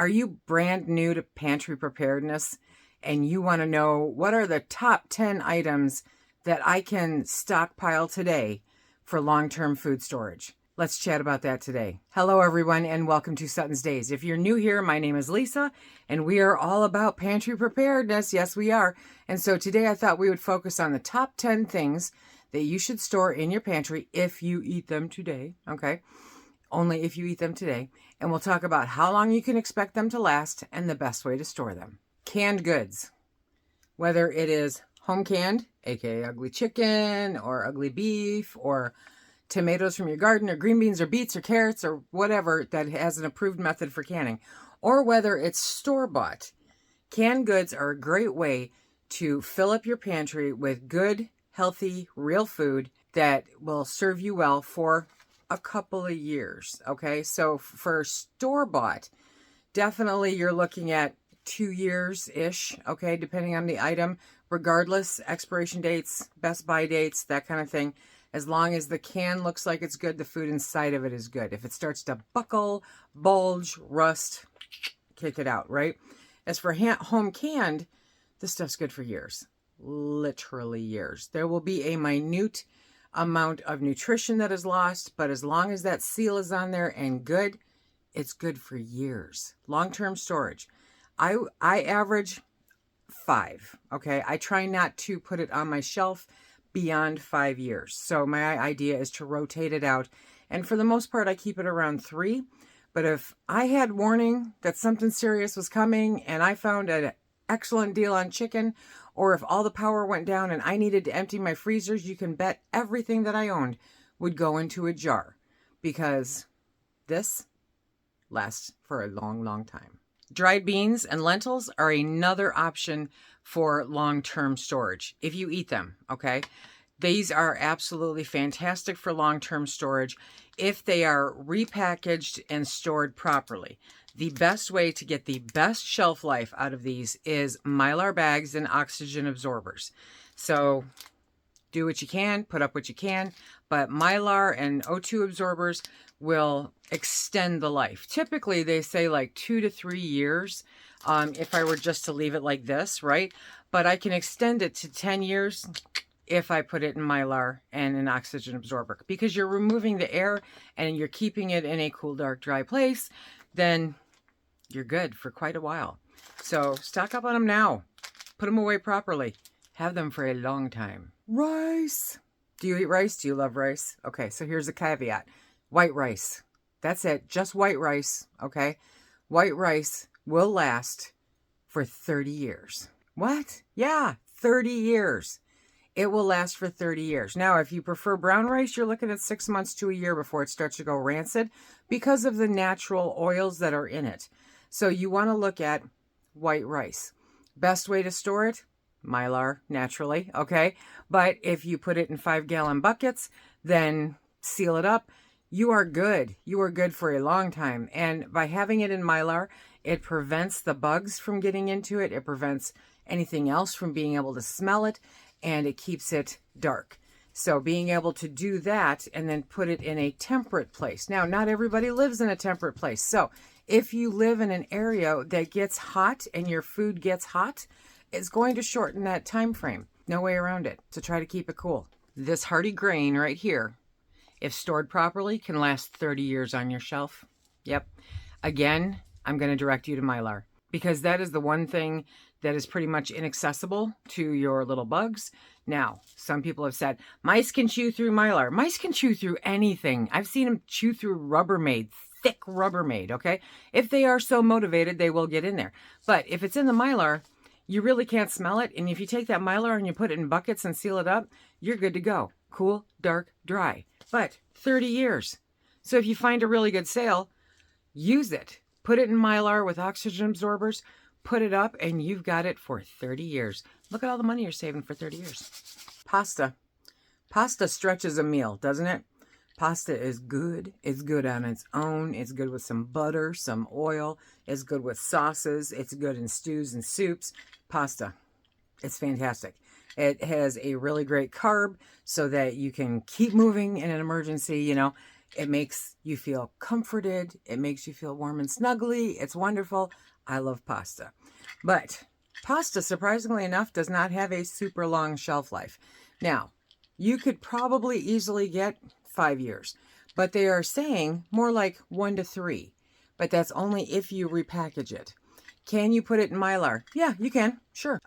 Are you brand new to pantry preparedness and you want to know what are the top 10 items that I can stockpile today for long-term food storage? Let's chat about that today. Hello, everyone, and welcome to SuttonsDaze. If you're new here, my name is Lisa, and we are all about pantry preparedness. Yes, we are. And so today I thought we would focus on the top 10 things that you should store in your pantry if you eat them today, okay? Only if you eat them today. And we'll talk about how long you can expect them to last and the best way to store them. Canned goods, whether it is home canned, aka ugly chicken or ugly beef or tomatoes from your garden or green beans or beets or carrots or whatever that has an approved method for canning, or whether it's store-bought. Canned goods are a great way to fill up your pantry with good, healthy, real food that will serve you well for a couple of years, okay? So for store-bought, definitely you're looking at 2 years-ish, okay, depending on the item, regardless, expiration dates, best buy dates, that kind of thing. As long as the can looks like it's good, the food inside of it is good. If it starts to buckle, bulge, rust, kick it out, right? As for home canned, this stuff's good for years, literally years. There will be a minute amount of nutrition that is lost, but as long as that seal is on there and good, it's good for years. Long-term storage. I average 5, okay? I try not to put it on my shelf beyond 5 years. So my idea is to rotate it out. And for the most part, I keep it around 3. But if I had warning that something serious was coming and I found an excellent deal on chicken, or if all the power went down and I needed to empty my freezers, you can bet everything that I owned would go into a jar, because this lasts for a long, long time. Dried beans and lentils are another option for long-term storage if you eat them, okay? These are absolutely fantastic for long-term storage if they are repackaged and stored properly. The best way to get the best shelf life out of these is Mylar bags and oxygen absorbers. So do what you can, put up what you can, but Mylar and O2 absorbers will extend the life. Typically, they say like 2 to 3 years if I were just to leave it like this, right? But I can extend it to 10 years if I put it in Mylar and an oxygen absorber, because you're removing the air and you're keeping it in a cool, dark, dry place. Then you're good for quite a while. So stock up on them now. Put them away properly. Have them for a long time. Rice. Do you eat rice? Do you love rice? Okay, so here's a caveat. White rice. That's it. Just white rice, okay? White rice will last for 30 years. What? Yeah, 30 years. It will last for 30 years. Now, if you prefer brown rice, you're looking at 6 months to a year before it starts to go rancid because of the natural oils that are in it. So you want to look at white rice. Best way to store it? Mylar, naturally, okay? But if you put it in 5-gallon buckets, then seal it up. You are good. You are good for a long time. And by having it in Mylar, it prevents the bugs from getting into it. It prevents anything else from being able to smell it. And it keeps it dark. So being able to do that and then put it in a temperate place. Now, not everybody lives in a temperate place. So if you live in an area that gets hot and your food gets hot, it's going to shorten that time frame. No way around it. So try to keep it cool. This hearty grain right here, if stored properly, can last 30 years on your shelf. Yep. Again, I'm going to direct you to Mylar, because that is the one thing that is pretty much inaccessible to your little bugs. Now, some people have said, mice can chew through Mylar. Mice can chew through anything. I've seen them chew through Rubbermaid, thick Rubbermaid, okay? If they are so motivated, they will get in there. But if it's in the Mylar, you really can't smell it. And if you take that Mylar and you put it in buckets and seal it up, you're good to go. Cool, dark, dry. But 30 years. So if you find a really good sale, use it. Put it in Mylar with oxygen absorbers, put it up, and you've got it for 30 years. Look at all the money you're saving for 30 years. Pasta. Pasta stretches a meal, doesn't it? Pasta is good. It's good on its own. It's good with some butter, some oil. It's good with sauces. It's good in stews and soups. Pasta. It's fantastic. It has a really great carb so that you can keep moving in an emergency, you know. It makes you feel comforted. It makes you feel warm and snuggly. It's wonderful. I love pasta. But pasta, surprisingly enough, does not have a super long shelf life. Now, you could probably easily get 5 years, but they are saying more like 1 to 3. But that's only if you repackage it. Can you put it in Mylar? Yeah, you can. Sure.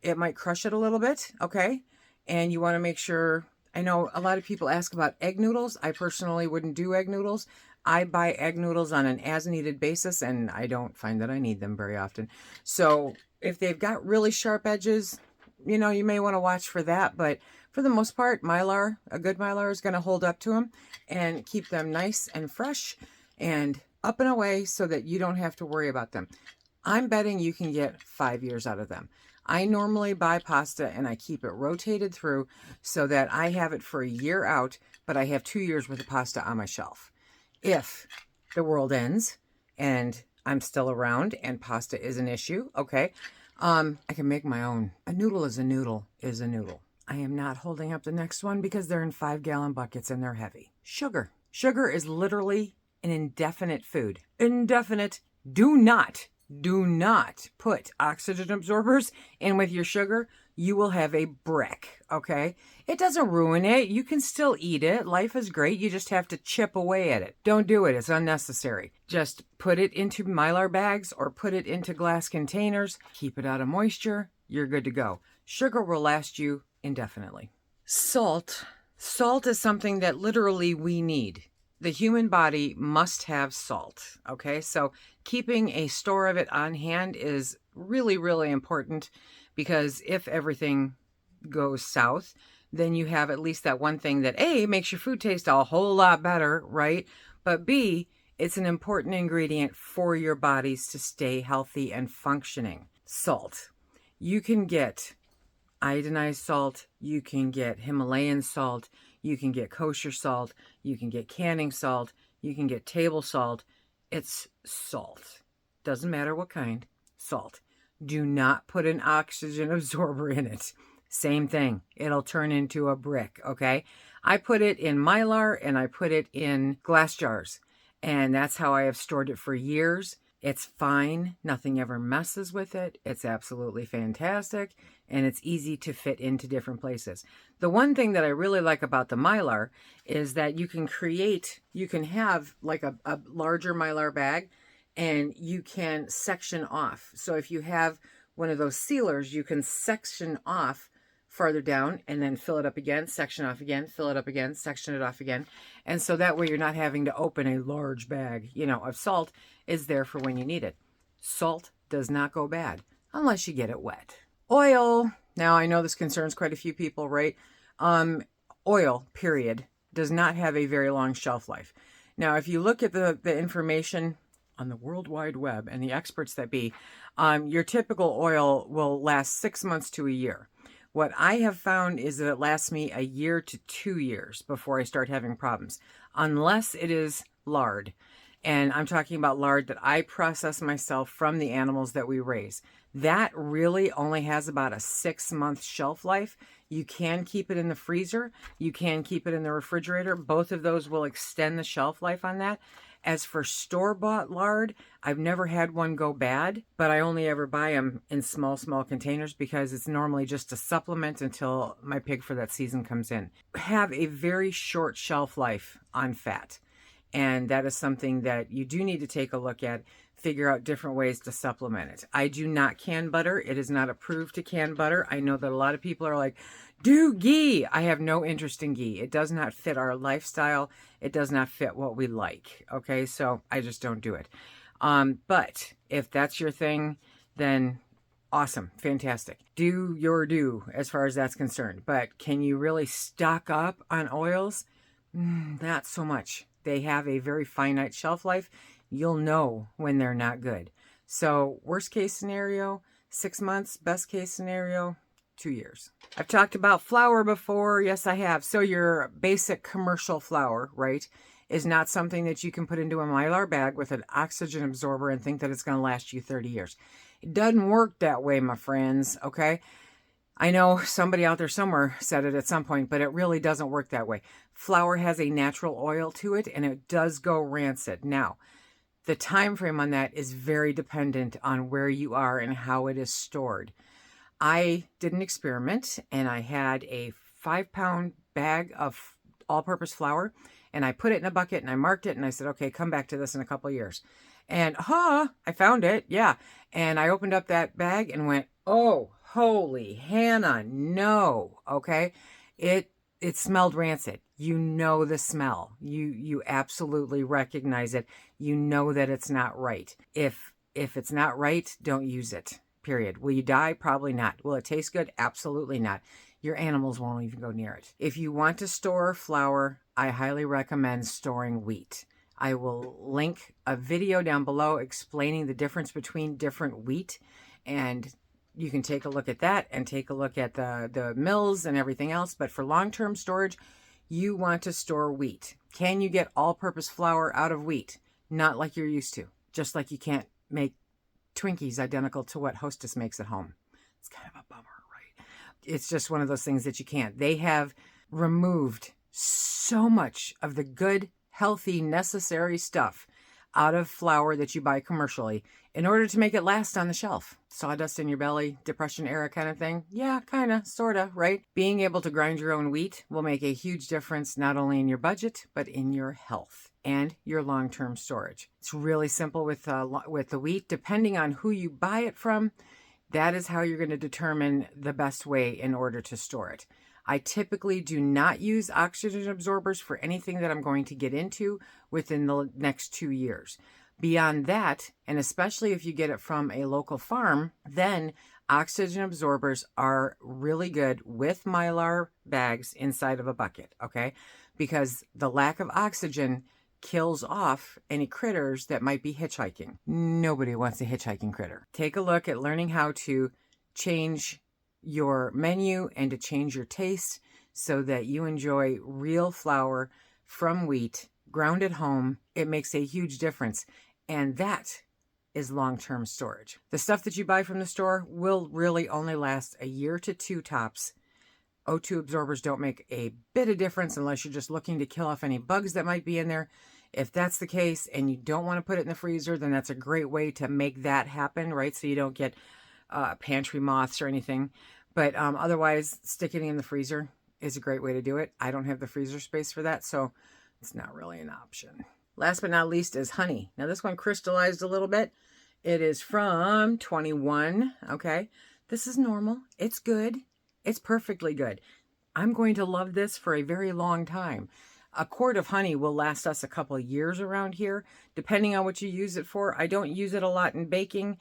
It might crush it a little bit. Okay. And you want to make sure. I know a lot of people ask about egg noodles. I personally wouldn't do egg noodles. I buy egg noodles on an as-needed basis, and I don't find that I need them very often. So if they've got really sharp edges, you know, you may want to watch for that. But for the most part, Mylar, a good Mylar is going to hold up to them and keep them nice and fresh and up and away so that you don't have to worry about them. I'm betting you can get 5 years out of them. I normally buy pasta and I keep it rotated through so that I have it for a year out, but I have 2 years worth of pasta on my shelf. If the world ends and I'm still around and pasta is an issue, okay, I can make my own. A noodle is a noodle is a noodle. I am not holding up the next one because they're in 5-gallon buckets and they're heavy. Sugar. Sugar is literally an indefinite food. Indefinite. Do not put oxygen absorbers in with your sugar. You will have a brick, okay? It doesn't ruin it. You can still eat it. Life is great. You just have to chip away at it. Don't do it. It's unnecessary. Just put it into Mylar bags or put it into glass containers. Keep it out of moisture. You're good to go. Sugar will last you indefinitely. Salt. Salt is something that literally we need. The human body must have salt, okay? So keeping a store of it on hand is really, really important because if everything goes south, then you have at least that one thing that A, makes your food taste a whole lot better, right? But B, it's an important ingredient for your bodies to stay healthy and functioning. Salt. You can get iodinized salt, you can get Himalayan salt, you can get kosher salt, you can get canning salt, you can get table salt. It's salt. Doesn't matter what kind, salt. Do not put an oxygen absorber in it. Same thing. It'll turn into a brick, okay? I put it in Mylar and I put it in glass jars. And that's how I have stored it for years. It's fine. Nothing ever messes with it. It's absolutely fantastic. And it's easy to fit into different places. The one thing that I really like about the Mylar is that you can have like a larger Mylar bag and you can section off. So if you have one of those sealers, you can section off farther down and then fill it up again, section off again, fill it up again, section it off again. And so that way you're not having to open a large bag, of salt. Is there for when you need it. Salt does not go bad unless you get it wet. Oil. Now I know this concerns quite a few people, right? Oil, period, does not have a very long shelf life. Now, if you look at the information on the World Wide Web and the experts that be, your typical oil will last 6 months to a year. What I have found is that it lasts me a year to 2 years before I start having problems, unless it is lard. And I'm talking about lard that I process myself from the animals that we raise. That really only has about a 6-month shelf life. You can keep it in the freezer. You can keep it in the refrigerator. Both of those will extend the shelf life on that. As for store-bought lard, I've never had one go bad, but I only ever buy them in small containers because it's normally just a supplement until my pig for that season comes in. Have a very short shelf life on fat. And that is something that you do need to take a look at, figure out different ways to supplement it. I do not can butter. It is not approved to can butter. I know that a lot of people are like, do ghee. I have no interest in ghee. It does not fit our lifestyle. It does not fit what we like. Okay, so I just don't do it. But if that's your thing, then awesome, fantastic. Do your do as far as that's concerned. But can you really stock up on oils? Not so much. They have a very finite shelf life. You'll know when they're not good. So worst case scenario, 6 months. Best case scenario, 2 years. I've talked about flour before. Yes, I have. So your basic commercial flour, right, is not something that you can put into a Mylar bag with an oxygen absorber and think that it's going to last you 30 years. It doesn't work that way, my friends, okay? I know somebody out there somewhere said it at some point, but it really doesn't work that way. Flour has a natural oil to it, and it does go rancid. Now, the time frame on that is very dependent on where you are and how it is stored. I did an experiment, and I had a 5-pound bag of all-purpose flour, and I put it in a bucket, and I marked it, and I said, okay, come back to this in a couple of years. And I found it, yeah. And I opened up that bag and went, oh, holy Hannah, no, okay? It smelled rancid. You know the smell. You absolutely recognize it. You know that it's not right. If it's not right, don't use it, period. Will you die? Probably not. Will it taste good? Absolutely not. Your animals won't even go near it. If you want to store flour, I highly recommend storing wheat. I will link a video down below explaining the difference between different wheat, and you can take a look at that and take a look at the mills and everything else. But for long-term storage, you want to store wheat. Can you get all-purpose flour out of wheat? Not like you're used to. Just like you can't make Twinkies identical to what Hostess makes at home. It's kind of a bummer, right? It's just one of those things that you can't. They have removed so much of the good, healthy, necessary stuff out of flour that you buy commercially in order to make it last on the shelf. Sawdust in your belly, depression era kind of thing. Yeah, kind of, sort of, right? Being able to grind your own wheat will make a huge difference not only in your budget, but in your health and your long-term storage. It's really simple with the wheat. Depending on who you buy it from, that is how you're going to determine the best way in order to store it. I typically do not use oxygen absorbers for anything that I'm going to get into within the next 2 years. Beyond that, and especially if you get it from a local farm, then oxygen absorbers are really good with Mylar bags inside of a bucket, okay? Because the lack of oxygen kills off any critters that might be hitchhiking. Nobody wants a hitchhiking critter. Take a look at learning how to change your menu and to change your taste so that you enjoy real flour from wheat ground at home. It makes a huge difference, and that is long-term storage. The stuff that you buy from the store will really only last a year to 2 tops. O2 absorbers don't make a bit of difference unless you're just looking to kill off any bugs that might be in there. If that's the case and you don't want to put it in the freezer, then that's a great way to make that happen, right? So you don't get pantry moths or anything. But otherwise, sticking it in the freezer is a great way to do it. I don't have the freezer space for that, so it's not really an option. Last but not least is honey. Now this one crystallized a little bit. It is from 21, okay? This is normal. It's good. It's perfectly good. I'm going to love this for a very long time. A quart of honey will last us a couple of years around here, depending on what you use it for. I don't use it a lot in baking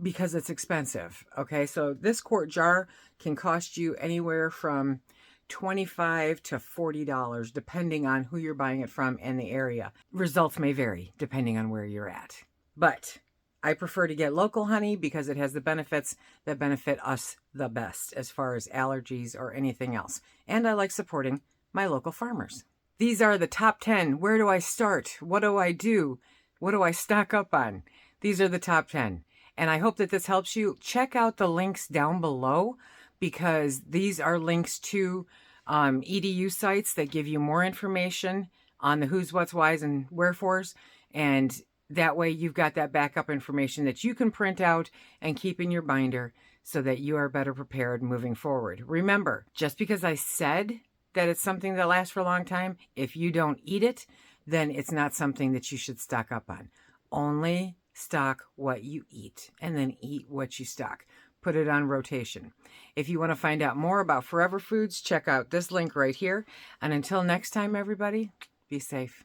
because it's expensive, okay? So this quart jar can cost you anywhere from $25 to $40, depending on who you're buying it from and the area. Results may vary depending on where you're at. But I prefer to get local honey because it has the benefits that benefit us the best as far as allergies or anything else. And I like supporting my local farmers. These are the top 10. Where do I start? What do I do? What do I stock up on? These are the top 10. And I hope that this helps you. Check out the links down below because these are links to EDU sites that give you more information on the who's, what's, whys, and wherefores. And that way you've got that backup information that you can print out and keep in your binder so that you are better prepared moving forward. Remember, just because I said that it's something that lasts for a long time, if you don't eat it, then it's not something that you should stock up on. Only stock what you eat and then eat what you stock. Put it on rotation. If you want to find out more about Forever Foods, check out this link right here. And until next time, everybody, be safe.